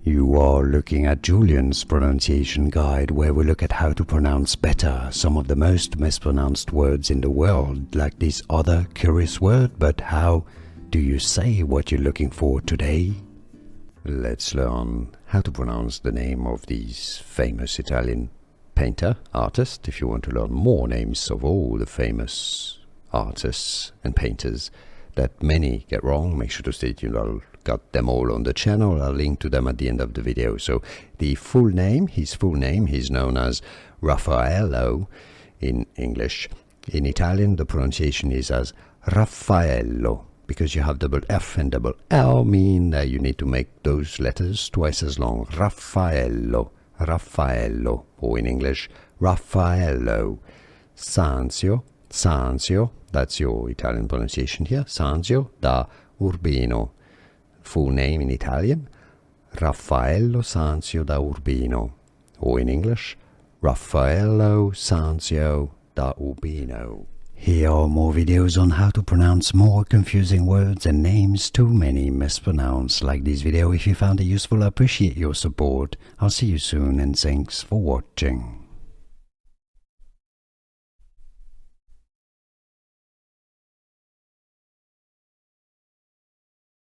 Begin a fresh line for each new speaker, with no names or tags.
You are looking at Julian's pronunciation guide, where we look at how to pronounce better some of the most mispronounced words in the world, like this other curious word. But how do you say what you're looking for today? Let's learn how to pronounce the name of this famous Italian painter, artist. If you want to learn more names of all the famous artists and painters that many get wrong, make sure to stay tuned. I'll got them all on the channel. I'll link to them at the end of the video. So the full name, he's known as Raffaello in English. In Italian, the pronunciation is as Raffaello, because you have double F and double L, mean that you need to make those letters twice as long. Raffaello, Raffaello, or in English, Raffaello. Sanzio, Sanzio, that's your Italian pronunciation here, Sanzio da Urbino. Full name in Italian, Raffaello Sanzio da Urbino, or in English, Raffaello Sanzio da Urbino. Here are more videos on how to pronounce more confusing words and names too many mispronounced. Like this video if you found it useful. I appreciate your support. I'll see you soon and thanks for watching.